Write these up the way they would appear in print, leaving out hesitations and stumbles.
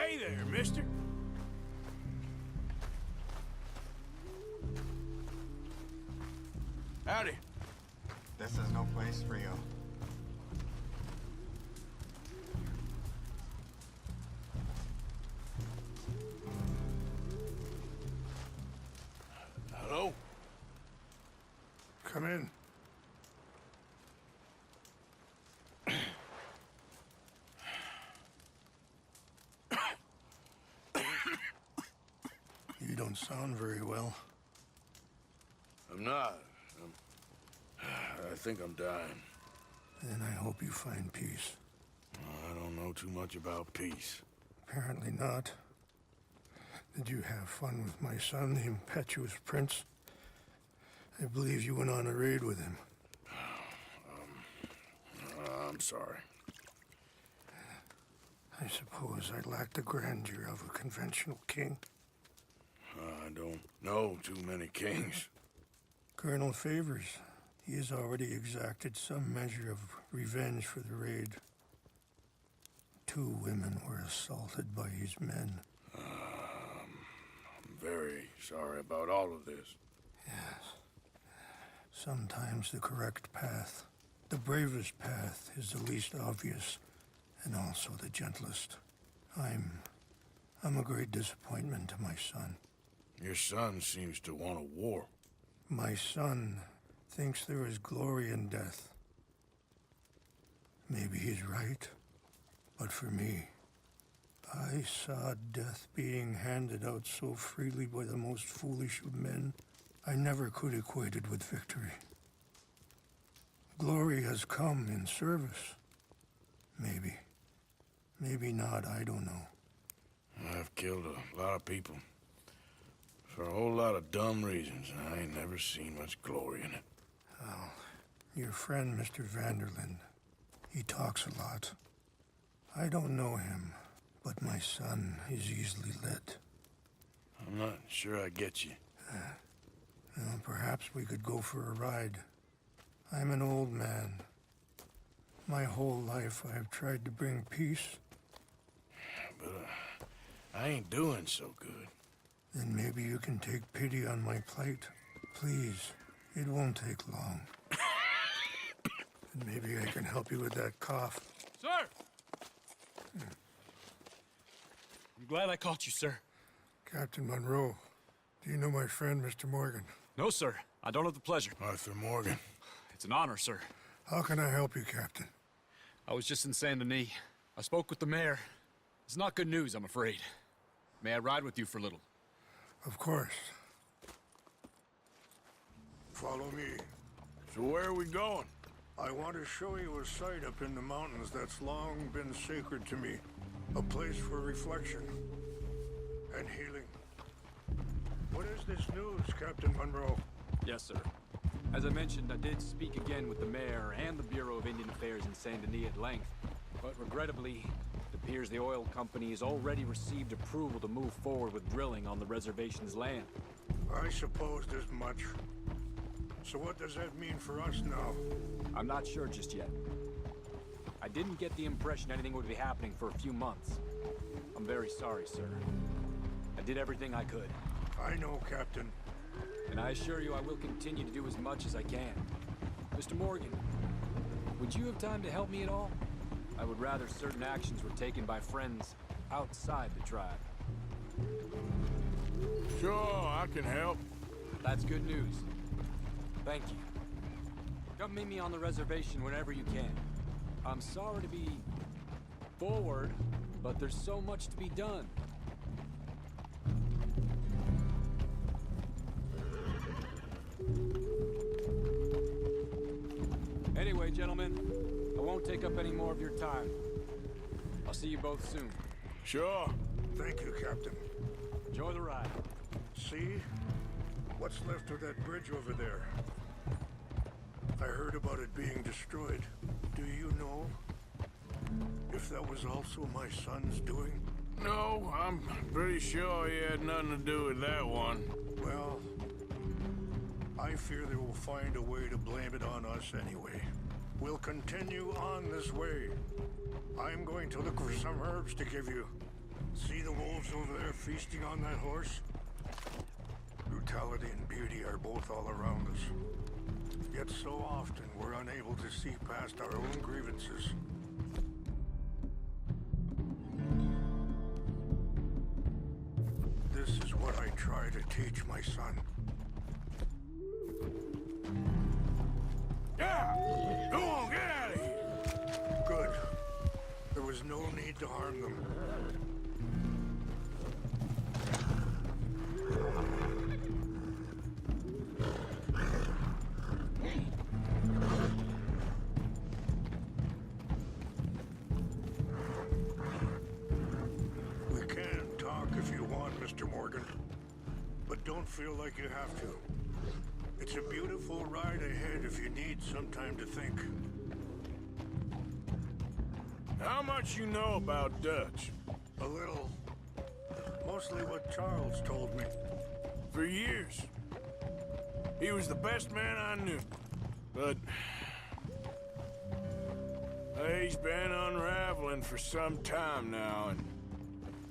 Hey there, mister. Howdy. This is no place for you. Hello? Come in. You don't sound very well. I'm not. I think I'm dying. Then I hope you find peace. I don't know too much about peace. Apparently not. Did you have fun with my son, the impetuous prince? I believe you went on a raid with him. I'm sorry. I suppose I lack the grandeur of a conventional king. I don't know too many kings. Colonel Favors, he has already exacted some measure of revenge for the raid. 2 women were assaulted by his men. I'm very sorry about all of this. Yes. Sometimes the correct path, the bravest path, is the least obvious, and also the gentlest. I'm a great disappointment to my son. Your son seems to want a war. My son thinks there is glory in death. Maybe he's right, but for me, I saw death being handed out so freely by the most foolish of men, I never could equate it with victory. Glory has come in service. Maybe. Maybe not, I don't know. I've killed a lot of people. For a whole lot of dumb reasons, and I ain't never seen much glory in it. Well, your friend, Mr. Vanderlyn, he talks a lot. I don't know him, but my son is easily led. I'm not sure I get you. Well, perhaps we could go for a ride. I'm an old man. My whole life I have tried to bring peace. But I ain't doing so good. Then maybe you can take pity on my plight. Please, it won't take long. And maybe I can help you with that cough. Sir! I'm glad I caught you, sir. Captain Monroe, do you know my friend, Mr. Morgan? No, sir. I don't have the pleasure. Arthur Morgan. It's an honor, sir. How can I help you, Captain? I was just in Saint Denis. I spoke with the mayor. It's not good news, I'm afraid. May I ride with you for a little? Of course. Follow me. So where are we going? I want to show you a site up in the mountains that's long been sacred to me. A place for reflection and healing. What is this news, Captain Monroe? Yes, sir. As I mentioned, I did speak again with the mayor and the Bureau of Indian Affairs in Saint Denis at length. But regrettably, it appears the oil company has already received approval to move forward with drilling on the reservation's land. I supposed as much. So what does that mean for us now? I'm not sure just yet. I didn't get the impression anything would be happening for a few months. I'm very sorry, sir. I did everything I could. I know, Captain. And I assure you I will continue to do as much as I can. Mr. Morgan, would you have time to help me at all? I would rather certain actions were taken by friends outside the tribe. Sure, I can help. That's good news. Thank you. Come meet me on the reservation whenever you can. I'm sorry to be forward, but there's so much to be done. Anyway, gentlemen, I won't take up any more of your time. I'll see you both soon. Sure. Thank you, Captain. Enjoy the ride. See? What's left of that bridge over there? I heard about it being destroyed. Do you know if that was also my son's doing? No, I'm pretty sure he had nothing to do with that one. Well, I fear they will find a way to blame it on us anyway. We'll continue on this way. I'm going to look for some herbs to give you. See the wolves over there feasting on that horse? Brutality and beauty are both all around us. Yet so often we're unable to see past our own grievances. This is what I try to teach my son. Yeah! Go on, get out of here! Good. There was no need to harm them. We can talk if you want, Mr. Morgan. But don't feel like you have to. It's a beautiful ride ahead if you need some time to think. How much you know about Dutch? A little. Mostly what Charles told me. For years. He was the best man I knew. But... he's been unraveling for some time now, and...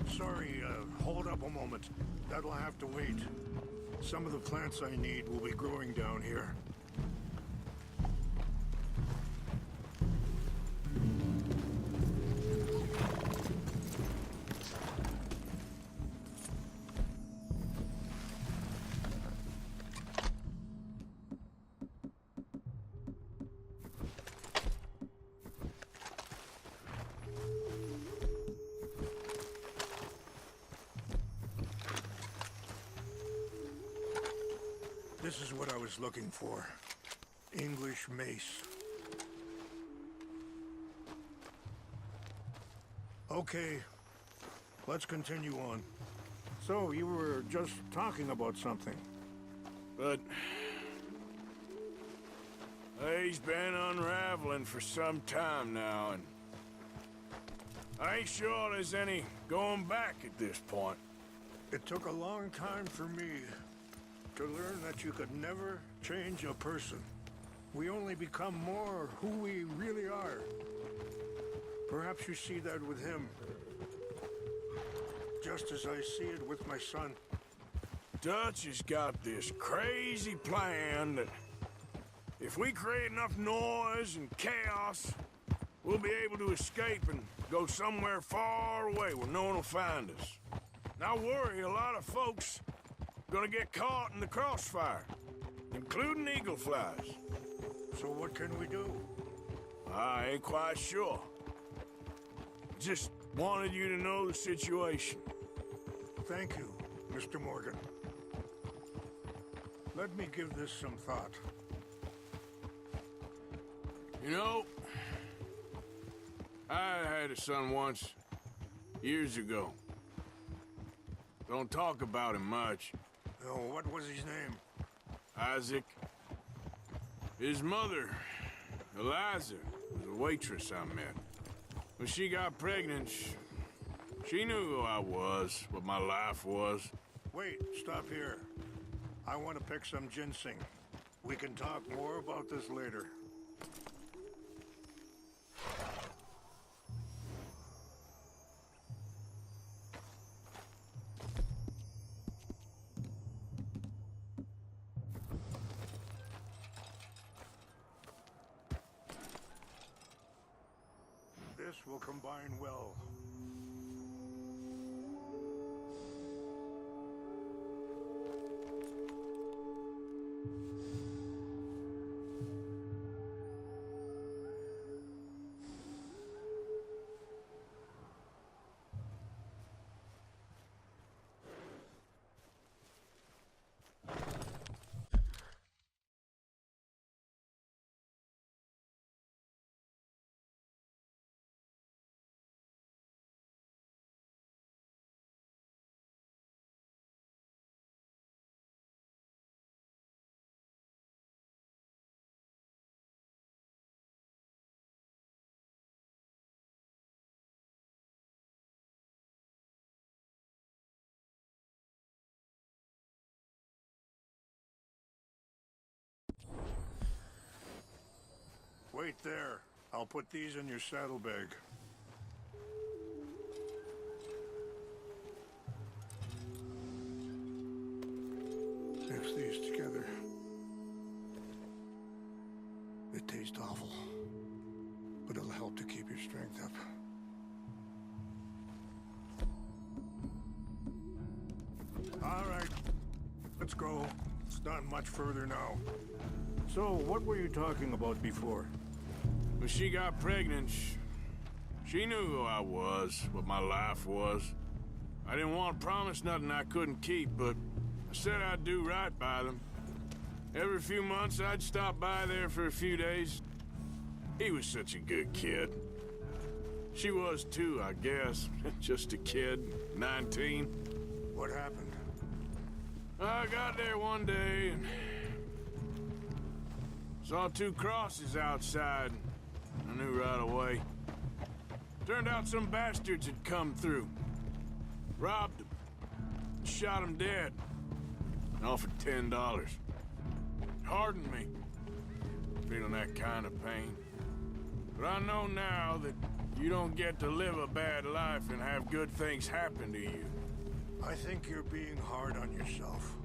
Sorry, hold up a moment. That'll have to wait. Some of the plants I need will be growing down here. This is what I was looking for. English mace. Okay, let's continue on. So, you were just talking about something. But... he's been unraveling for some time now, and... I ain't sure there's any going back at this point. It took a long time for me to learn that you could never change a person. We only become more who we really are. Perhaps you see that with him. Just as I see it with my son. Dutch has got this crazy plan that if we create enough noise and chaos, we'll be able to escape and go somewhere far away where no one will find us. And I worry a lot of folks are gonna get caught in the crossfire, including eagle flies. So what can we do? I ain't quite sure. Just wanted you to know the situation. Thank you, Mr. Morgan. Let me give this some thought. You know, I had a son once, years ago. Don't talk about him much. Oh, what was his name? Isaac. His mother, Eliza, was a waitress I met. When she got pregnant, she knew who I was, what my life was. Wait, stop here. I want to pick some ginseng. We can talk more about this later. This will combine well. Wait there. I'll put these in your saddlebag. Mix these together. It tastes awful, but it'll help to keep your strength up. All right, let's go. It's not much further now. So, what were you talking about before? When she got pregnant, she knew who I was, what my life was. I didn't want to promise nothing I couldn't keep, but I said I'd do right by them. Every few months, I'd stop by there for a few days. He was such a good kid. She was too, I guess. Just a kid, 19. What happened? I got there one day and saw two crosses outside. I knew right away. Turned out some bastards had come through. Robbed him. Shot him dead. And offered $10. Hardened me. Feeling that kind of pain. But I know now that you don't get to live a bad life and have good things happen to you. I think you're being hard on yourself.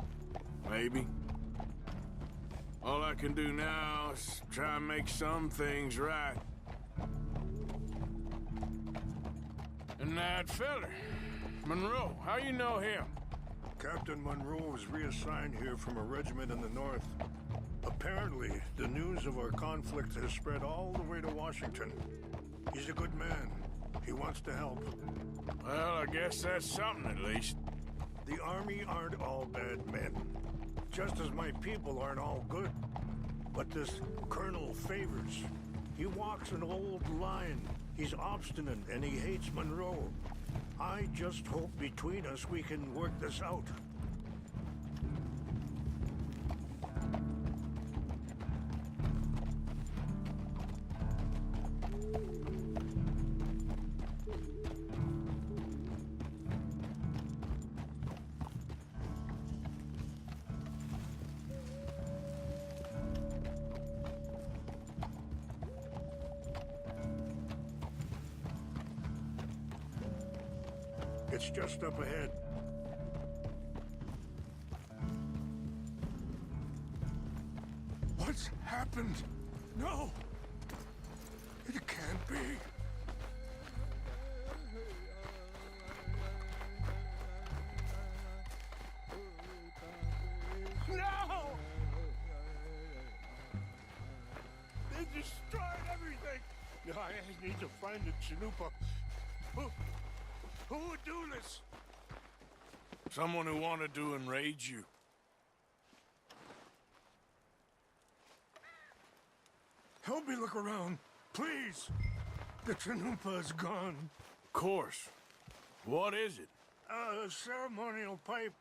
Maybe. All I can do now is try and make some things right. And that feller, Monroe, how you know him? Captain Monroe was reassigned here from a regiment in the north. Apparently, the news of our conflict has spread all the way to Washington. He's a good man. He wants to help. Well, I guess that's something at least. The army aren't all bad men. Just as my people aren't all good. But this Colonel Favors, he walks an old line. He's obstinate and he hates Monroe. I just hope between us we can work this out. It's just up ahead. What's happened? No! It can't be. No! They destroyed everything! I need to find the Chanupa. Who would do this? Someone who wanted to enrage you. Help me look around, please. The Chanupa is gone. Of course. What is it? A ceremonial pipe.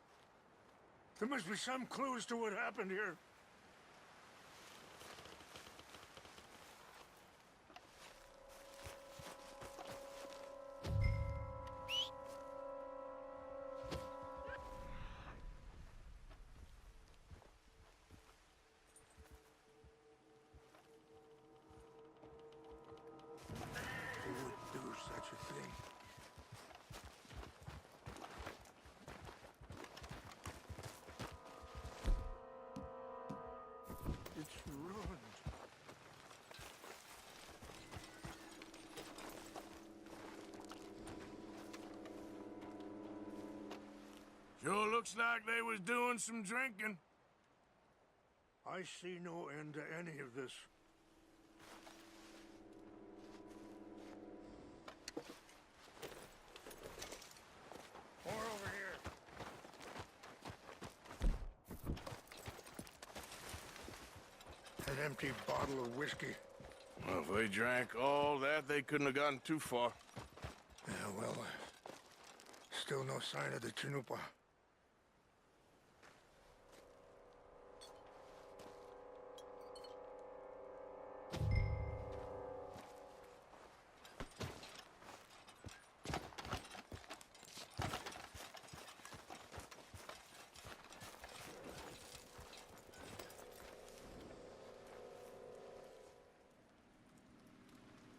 There must be some clues to what happened here. Who would do such a thing? It's ruined. Sure looks like they was doing some drinking. I see no end to any of this. More over here. An empty bottle of whiskey. Well, if they drank all that, they couldn't have gotten too far. Yeah, well, still no sign of the Chanupa.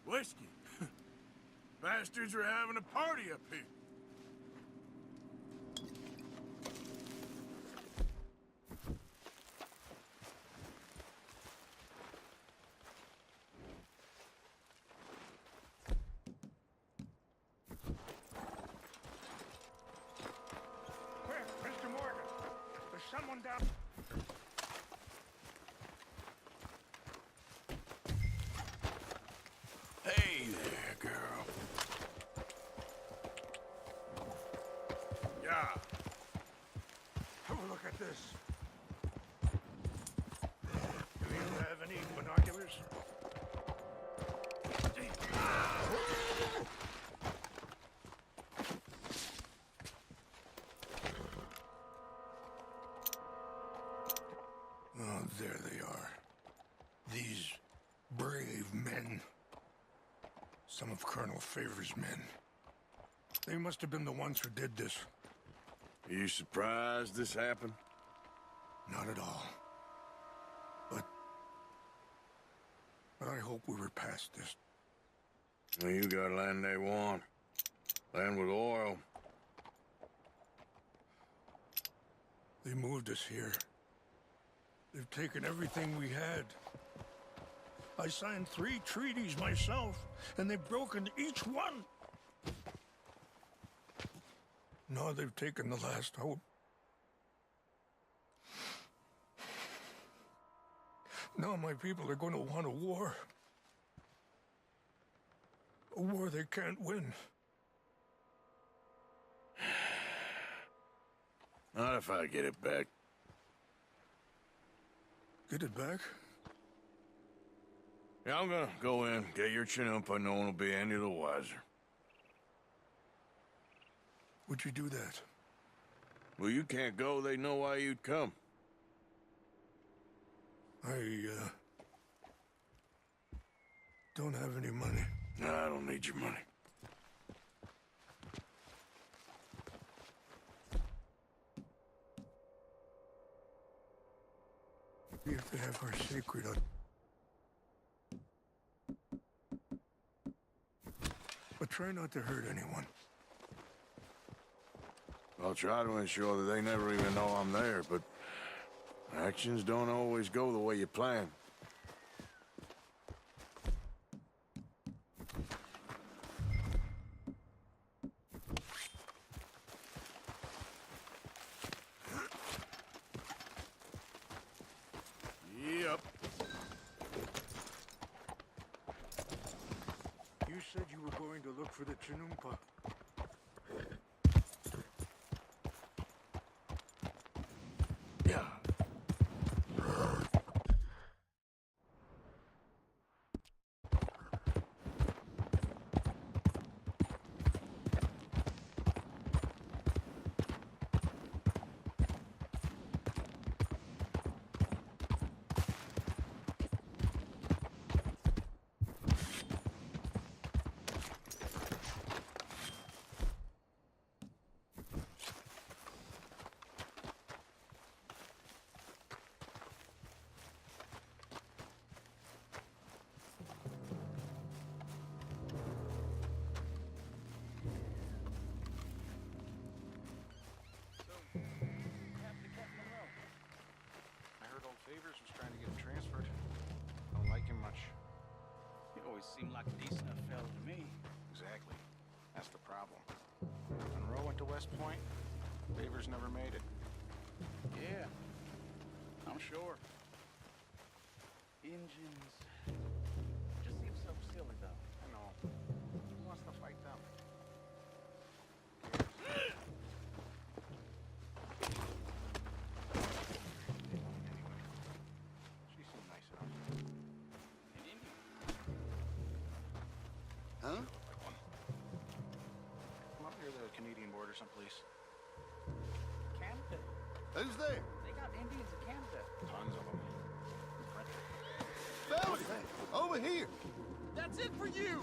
Whiskey. Bastards were having a party up here. someone down. Hey there, girl. Yeah. Have a look at this. Do you have any binoculars? Oh, there they are. These brave men. Some of Colonel Favor's men. They must have been the ones who did this. Are you surprised this happened? Not at all. But I hope we were past this. Well, you got land they want. Land with oil. They moved us here. They've taken everything we had. I signed 3 treaties myself, and they've broken each one. Now they've taken the last hope. Now my people are going to want a war. A war they can't win. Not if I get it back. Get it back? Yeah, I'm gonna go in, get your Chinoopa, no one will be any the wiser. Would you do that? Well, you can't go, they know why you'd come. I don't have any money. No, I don't need your money. We have to have our sacred but try not to hurt anyone. I'll try to ensure that they never even know I'm there, but actions don't always go the way you plan. Yep. You said you were going to look for the Chinoopa. Yeah. Favors was trying to get him transferred. I don't like him much. He always seemed like a decent enough fella to me. Exactly. That's the problem. Monroe went to West Point. Favors never made it. Yeah, I'm sure. Engines just seem so silly, though. I know. Who wants to fight them? She seemed nice enough. An Indian. Huh? Looked like one. Come up near the Canadian border someplace. Canada. Who's there? They got Indians in Canada. Tons of them. Fellas, over here. That's it for you!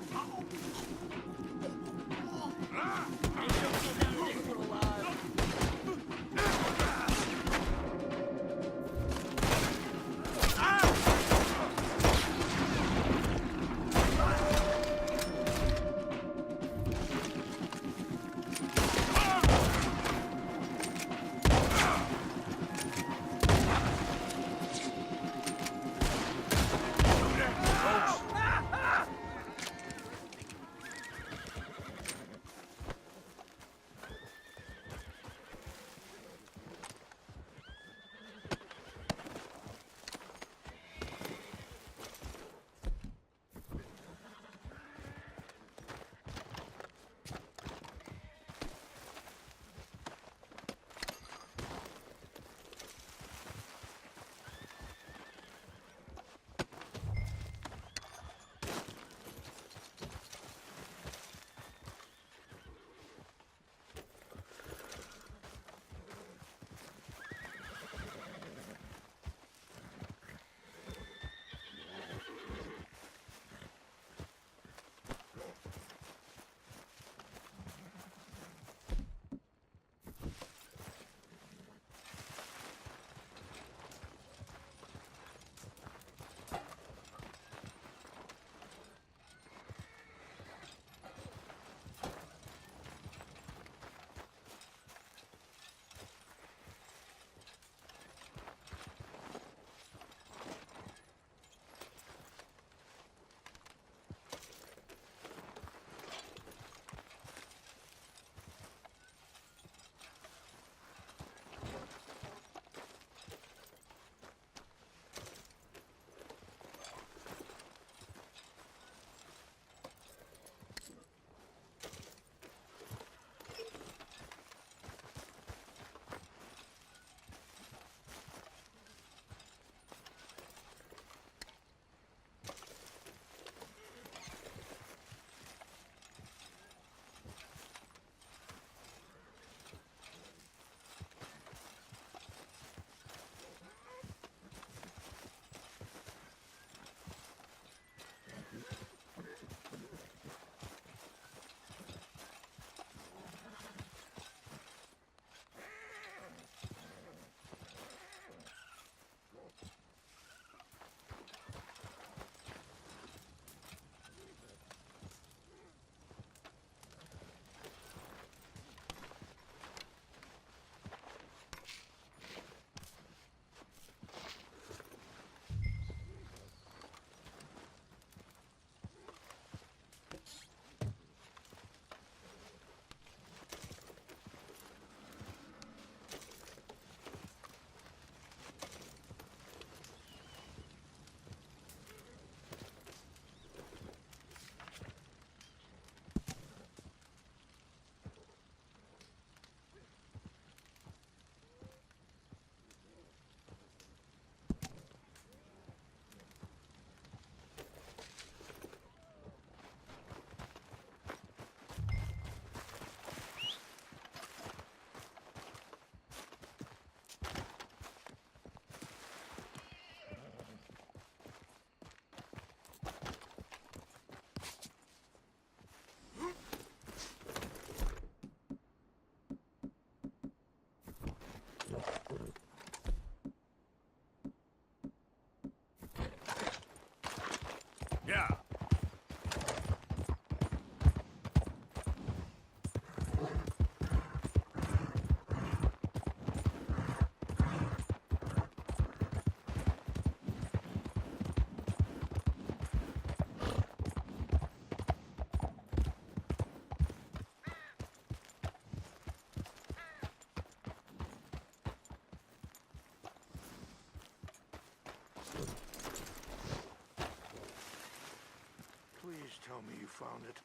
found it.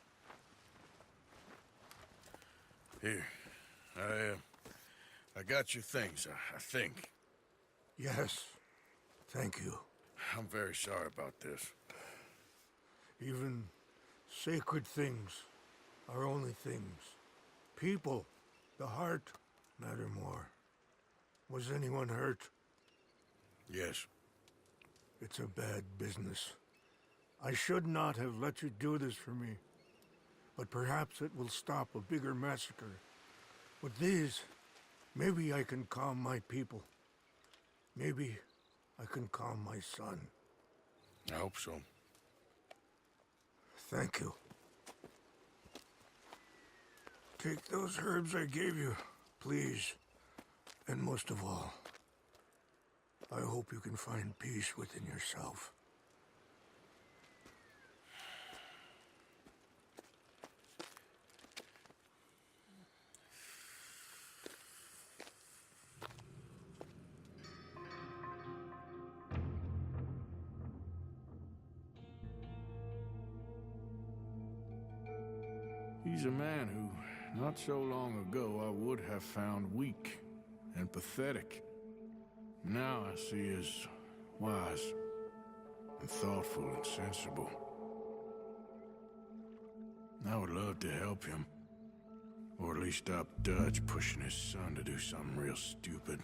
Here. I got your things, I think. Yes. Thank you. I'm very sorry about this. Even sacred things are only things. People, the heart, matter more. Was anyone hurt? Yes. It's a bad business. I should not have let you do this for me. But perhaps it will stop a bigger massacre. With these, maybe I can calm my people. Maybe I can calm my son. I hope so. Thank you. Take those herbs I gave you, please. And most of all, I hope you can find peace within yourself. He's a man who, not so long ago, I would have found weak and pathetic. Now I see as wise and thoughtful and sensible. I would love to help him. Or at least stop Dutch pushing his son to do something real stupid.